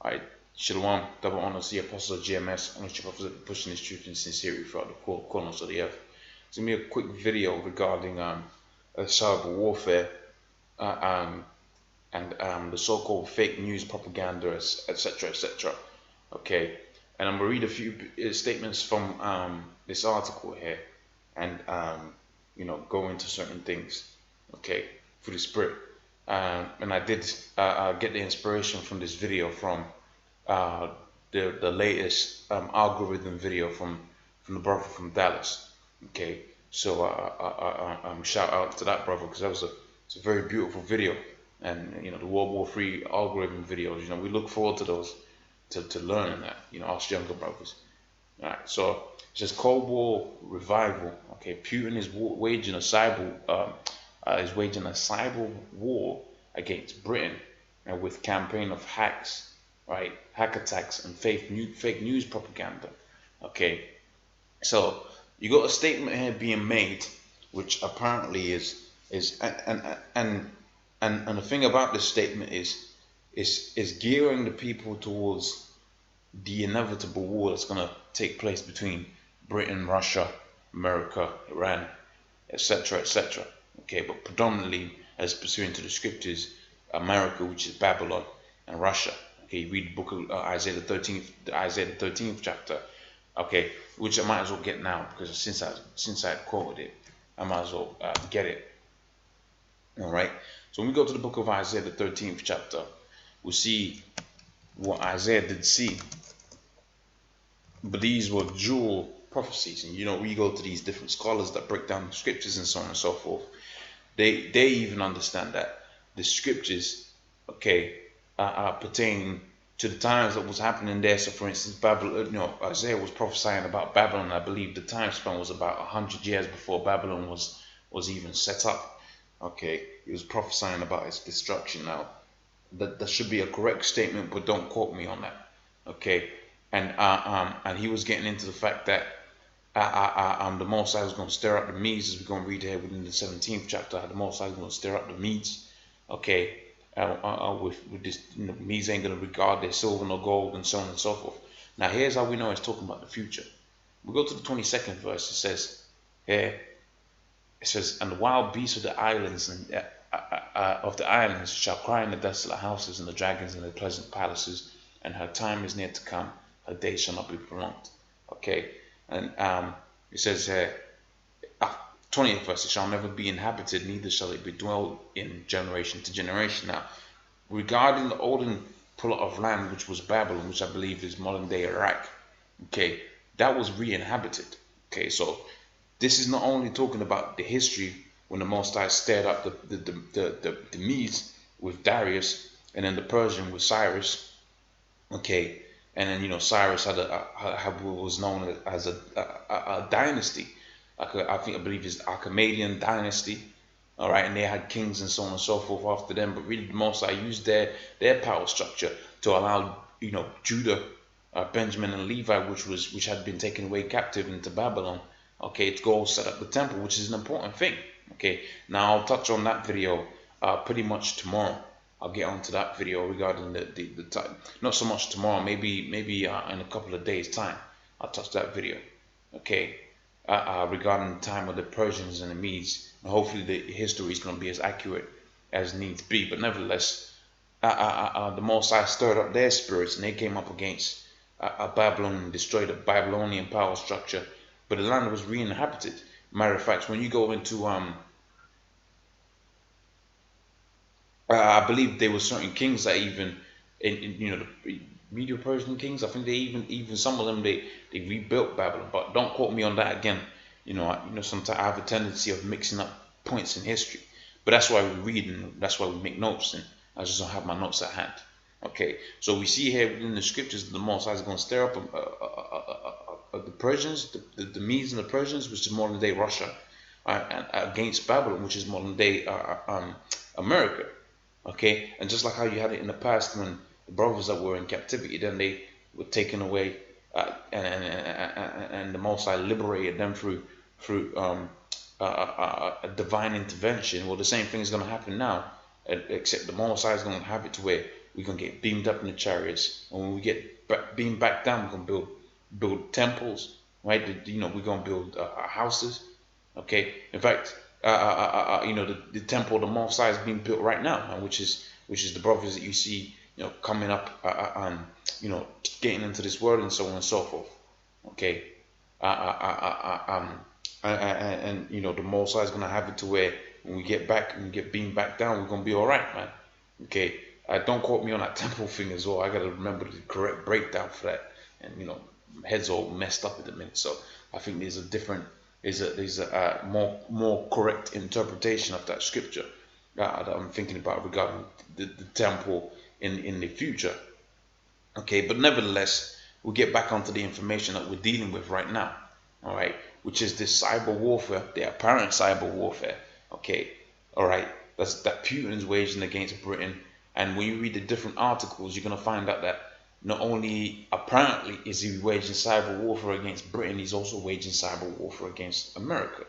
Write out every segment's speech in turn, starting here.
Alright, Shalom, double honors the apostle of GMS, ownership of pushing his truth and sincerity throughout the corners of the earth. It's gonna be a quick video regarding cyber warfare and the so-called fake news propaganda, etc., etc. Okay, and I'm gonna read a few statements from this article here, and go into certain things. Okay, through the spirit. And I did get the inspiration from this video from the latest algorithm video from the brother from Dallas. Okay, so shout out to that brother, because that was it's a very beautiful video. And the World War III algorithm videos, we look forward to those, to learning that, us younger brothers. All right, so it says Cold War revival. Okay, Putin is waging a cyber war against Britain, and with campaign of hacks, right, hack attacks and fake news propaganda. Okay, so you got a statement here being made, which apparently is and the thing about this statement is gearing the people towards the inevitable war that's going to take place between Britain, Russia, America, Iran, etc., etc. Okay, but predominantly, as pursuant to the scriptures, America, which is Babylon, and Russia. Okay, you read the book of Isaiah the 13th chapter. Okay, which I might as well get now, because since I quoted it, I might as well get it. All right. So when we go to the book of Isaiah the 13th chapter, we see what Isaiah did see. But these were dual prophecies, and we go to these different scholars that break down the scriptures and so on and so forth. They even understand that the scriptures, okay, are pertaining to the times that was happening there. So, for instance, Babylon, Isaiah was prophesying about Babylon. I believe the time span was about 100 years before Babylon was even set up. Okay, he was prophesying about its destruction. Now, that should be a correct statement, but don't quote me on that. Okay, and he was getting into the fact that the Most High was going to stir up the Medes, as we're going to read here within the 17th chapter. The Most High is going to stir up the Medes. Okay, with this, Medes ain't going to regard their silver nor gold, and so on and so forth. Now, here's how we know it's talking about the future. We go to the 22nd verse. It says here. It says, and the wild beasts of the islands shall cry in the desolate houses, and the dragons in the pleasant palaces, and her time is near to come, her days shall not be prolonged. Okay, and it says here, 20th verse, it shall never be inhabited, neither shall it be dwelled in generation to generation. Now, regarding the olden plot of land, which was Babylon, which I believe is modern day Iraq, okay, that was re-inhabited. Okay, so this is not only talking about the history when the Most High stirred up the Medes with Darius, and then the Persian with Cyrus. Okay, and then Cyrus had was known as a dynasty. I believe it's the Achaemenian dynasty. All right, and they had kings and so on and so forth after them. But really, the Most High used their power structure to allow Judah, Benjamin, and Levi, which had been taken away captive into Babylon. Okay, to go set up the temple, which is an important thing. Okay, now I'll touch on that video pretty much tomorrow. I'll get onto that video regarding the time. Not so much tomorrow, maybe in a couple of days' time. I'll touch that video. Okay, regarding the time of the Persians and the Medes. And hopefully the history is going to be as accurate as needs be. But nevertheless, the Most High stirred up their spirits, and they came up against Babylon and destroyed the Babylonian power structure. But the land was re-inhabited. Matter of fact, when you go into I believe there were certain kings that even the Medo-Persian kings. I think they even some of them they rebuilt Babylon. But don't quote me on that again. Sometimes I have a tendency of mixing up points in history. But that's why we read, and that's why we make notes. And I just don't have my notes at hand. Okay, so we see here in the scriptures that the Most High is going to stir up the Persians, the Medes and the Persians, which is modern day Russia, and against Babylon, which is modern day America. Okay, and just like how you had it in the past when the brothers that were in captivity, then they were taken away, and the Most High liberated them through a divine intervention. Well, the same thing is going to happen now, except the Most High is going to have it to where we're gonna get beamed up in the chariots, and when we get beamed back down, we're gonna build temples, right? We're gonna build houses. Okay, in fact, the temple of the Most High is being built right now, and which is the brothers that you see, coming up, getting into this world and so on and so forth. Okay, and the Most High is gonna have it to where when we get back and get beamed back down, we're gonna be all right, man. Okay, don't quote me on that temple thing as well. I gotta remember the correct breakdown for that, and head's all messed up at the minute. So I think there's a more correct interpretation of that scripture that I'm thinking about regarding the temple in the future. Okay, but nevertheless, we'll get back onto the information that we're dealing with right now. All right, which is this cyber warfare, the apparent cyber warfare. Okay, all right, that Putin's waging against Britain. And when you read the different articles, you're gonna find out that not only apparently is he waging cyber warfare against Britain, he's also waging cyber warfare against America.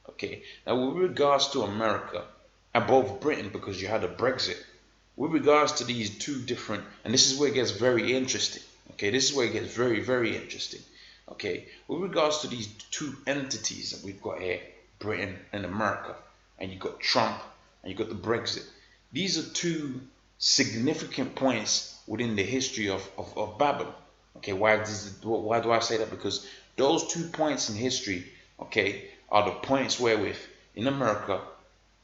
Okay, now with regards to America and both Britain, because you had a Brexit, with regards to these two different, and this is where it gets very interesting. Okay, this is where it gets very, very interesting. Okay, with regards to these two entities that we've got here, Britain and America, and you got Trump and you got the Brexit. These are two significant points within the history of Babylon. Okay, why do I say that? Because those 2 points in history, okay, are the points wherewith in America,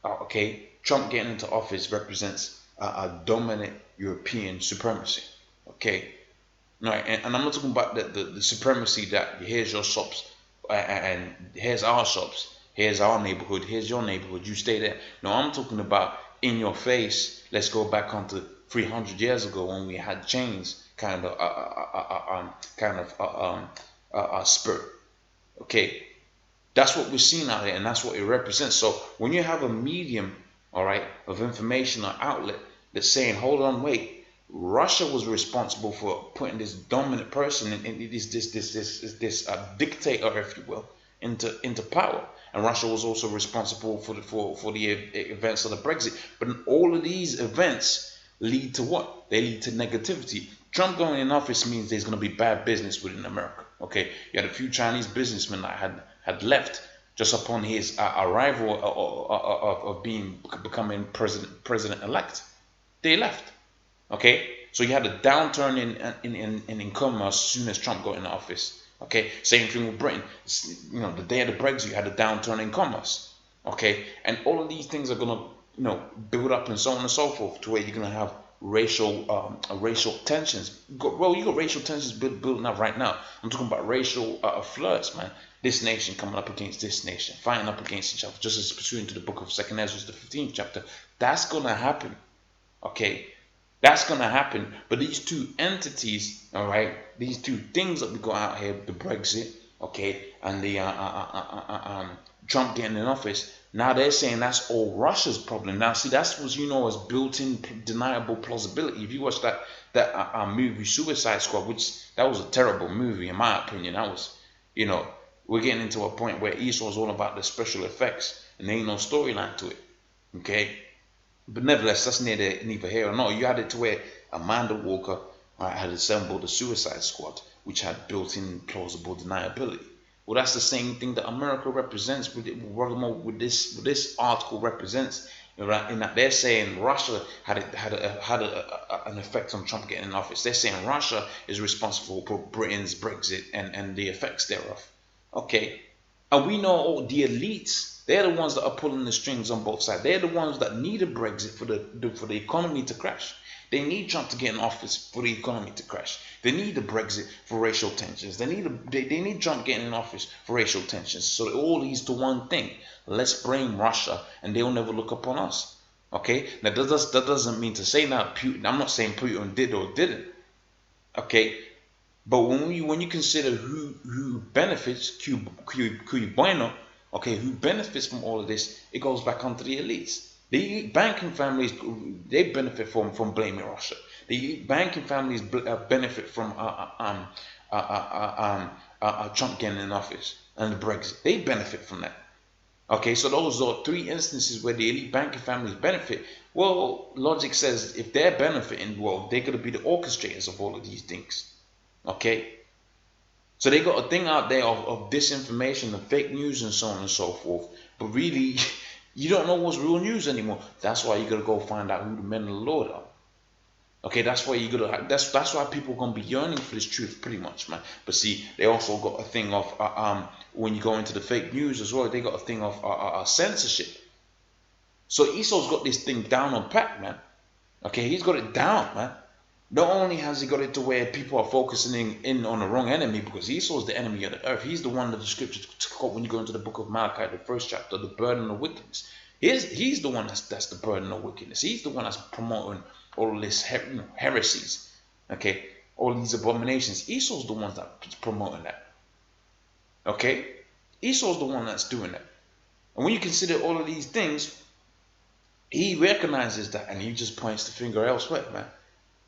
okay, Trump getting into office represents a dominant European supremacy. Okay, right, and I'm not talking about the supremacy that here's your shops and here's our shops, here's our neighborhood, here's your neighborhood, you stay there. No, I'm talking about in your face. Let's go back onto 300 years ago when we had chains, kind of spirit. Okay, that's what we're seeing out here, and that's what it represents. So when you have a medium, all right, of information or outlet that's saying, hold on, wait, Russia was responsible for putting this dominant person in this dictator, if you will, into power. And Russia was also responsible for the events of the Brexit. But all of these events lead to what? They lead to negativity. Trump going in office means there's going to be bad business within America. Okay, you had a few Chinese businessmen that had left just upon his arrival of becoming president-elect. They left. Okay, so you had a downturn in commerce as soon as Trump got in office. Okay, same thing with Britain. The day of the Brexit, you had a downturn in commerce. Okay, and all of these things are gonna, build up and so on and so forth to where you're gonna have racial tensions. You got racial tensions building up right now. I'm talking about racial flirts, man. This nation coming up against this nation, fighting up against each other, just as pursuant to the book of 2nd Ezra, the 15th chapter. That's gonna happen. Okay. That's going to happen. But these two entities, all right, these two things that we got out here, the Brexit, okay, and the Trump getting in office, now they're saying that's all Russia's problem. Now, see, that's what as built-in deniable plausibility. If you watch that movie Suicide Squad, which that was a terrible movie in my opinion. That was, we're getting into a point where Esau's all about the special effects and there ain't no storyline to it, okay? But nevertheless, that's neither here or nor. You had it to where Amanda Walker had assembled a Suicide Squad, which had built-in plausible deniability. Well, that's the same thing that America represents. With this article represents, right? In that they're saying Russia had an effect on Trump getting in office. They're saying Russia is responsible for Britain's Brexit and the effects thereof. Okay, and we know all the elites. They're the ones that are pulling the strings on both sides. They're the ones that need a Brexit for the economy to crash. They need Trump to get in office for the economy to crash. They need the Brexit for racial tensions. They need Trump getting in office for racial tensions. So it all leads to one thing: let's blame Russia, and they'll never look upon us. Okay. Now that doesn't mean to say now Putin. I'm not saying Putin did or didn't. Okay. But when you consider who benefits, cui bono. Okay, who benefits from all of this? It goes back onto the elites. The banking families, they benefit from blaming Russia. The banking families benefit from Trump getting in office and the Brexit. They benefit from that. Okay, so those are three instances where the elite banking families benefit. Well, logic says if they're benefiting, well, they're going to be the orchestrators of all of these things. Okay, so they got a thing out there of disinformation and fake news and so on and so forth. But really, you don't know what's real news anymore. That's why you got to go find out who the men of the Lord are. Okay, that's why you gotta. That's why people are gonna be yearning for this truth, pretty much, man. But see, they also got a thing of when you go into the fake news as well, they got a thing of censorship. So Esau's got this thing down on pat, man. Okay, he's got it down, man. Not only has he got it to where people are focusing in on the wrong enemy, because Esau's the enemy of the earth. He's the one that the scriptures quote when you go into the book of Malachi, the first chapter, the burden of wickedness. He's the one that's the burden of wickedness. He's the one that's promoting all of this heresies, okay, all these abominations. Esau's the one that's promoting that, okay. Esau's the one that's doing that, and when you consider all of these things, he recognizes that, and he just points the finger elsewhere, man.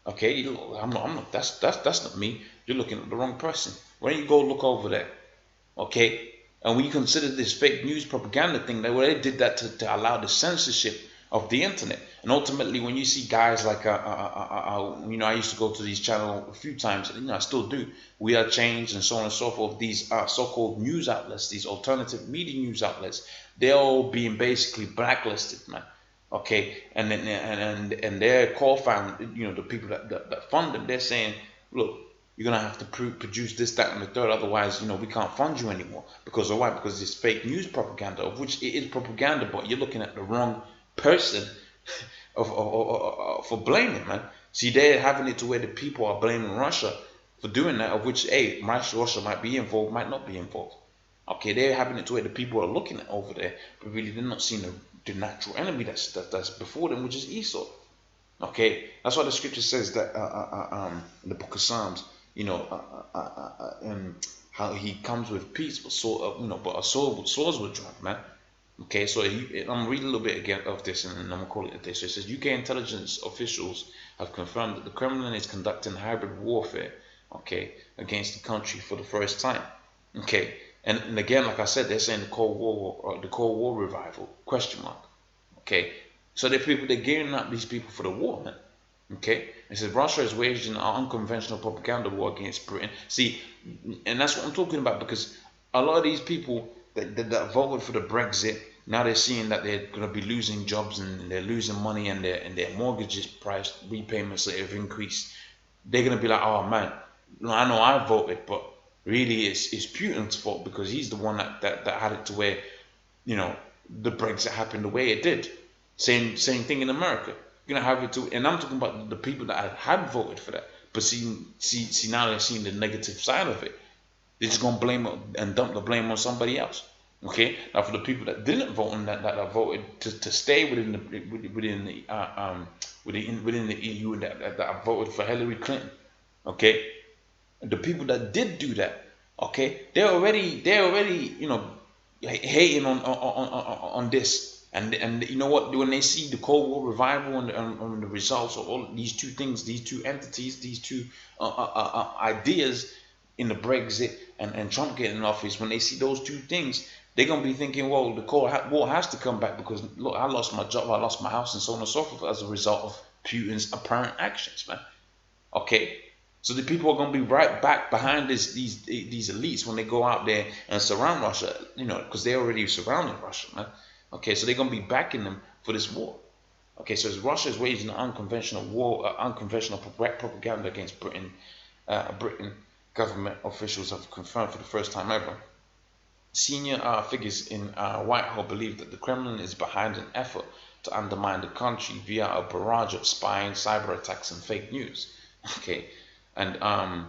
Okay, I'm not. That's not me. You're looking at the wrong person. Why don't you go look over there, okay? And when you consider this fake news propaganda thing, they did that to allow the censorship of the internet. And ultimately, when you see guys like, I used to go to these channels a few times, I still do. We Are Changed and so on and so forth. These so-called news outlets, these alternative media news outlets, they're all being basically blacklisted, man. Okay, and then and their core found, the people that fund them, they're saying, look, you're gonna have to produce this, that, and the third. Otherwise, we can't fund you anymore. Because of why? Because it's fake news propaganda, of which it is propaganda, but you're looking at the wrong person for blaming, man. See, they're having it to where the people are blaming Russia for doing that, of which, hey, Russia might be involved, might not be involved. Okay, they're having it to where the people are looking at over there, but really they're not seeing the natural enemy that's before them, which is Esau. Okay, that's why the scripture says that in the book of Psalms, and how he comes with peace, but but a sword with swords will drop, man. Okay, so I'm gonna read a little bit again of this, and then I'm gonna call it a day. So it says UK intelligence officials have confirmed that the Kremlin is conducting hybrid warfare, okay, against the country for the first time. Okay, and again, like I said, they're saying the Cold War revival, question mark. Okay, so they're gearing up these people for the war, man. Okay, it says Russia is waging an unconventional propaganda war against Britain. See, and that's what I'm talking about, because a lot of these people that voted for the Brexit, now they're seeing that they're going to be losing jobs and they're losing money, and their mortgages price repayments that have increased. They're going to be like, oh man, I know I voted, but really it's Putin's fault, because he's the one that had it to where, the Brexit happened the way it did. Same thing in America. You're gonna have it too, and I'm talking about the people that had voted for that, but see now they're seeing the negative side of it. They're just gonna blame and dump the blame on somebody else. Okay, now for the people that didn't vote and that voted to stay within the EU, and that voted for Hillary Clinton. Okay, the people that did do that, okay, they're already hating on this. And you know what? When they see the Cold War revival and the results of all these two things, these two entities, these two ideas in the Brexit and Trump getting in office, when they see those two things, they're gonna be thinking, well, the Cold War has to come back, because look, I lost my job, I lost my house, and so on and so forth as a result of Putin's apparent actions, man. Okay. So the people are going to be right back behind these elites when they go out there and surround Russia, because they're already surrounding Russia, man. Okay, so they're going to be backing them for this war. Okay, so as Russia is waging an unconventional war, unconventional propaganda against Britain, government officials have confirmed for the first time ever. Senior figures in Whitehall believe that the Kremlin is behind an effort to undermine the country via a barrage of spying, cyber attacks, and fake news. Okay, and I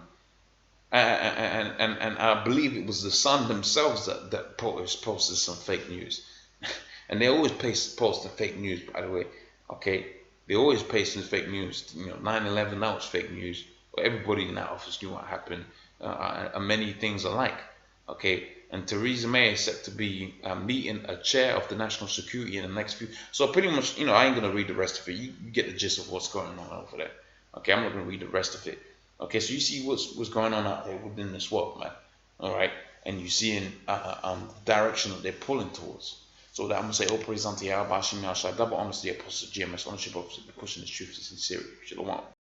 believe it was the Sun themselves that posted some fake news. And they always post the fake news, by the way. Okay, they always post fake news. 9/11, that was fake news. Everybody in that office knew what happened. And many things alike. Okay, and Theresa May is set to be meeting a chair of the national security in the next few. So pretty much, I ain't gonna read the rest of it. You get the gist of what's going on over there. Okay, I'm not gonna read the rest of it. Okay, so you see what's going on out there within this world, man. All right, and you see in direction that they're pulling towards. So that I'm going to say, all praise unto Yahweh Hashem Yahshua, double honors to the apostle GMS, ownership of the question, the truth is sincerity. Shalom.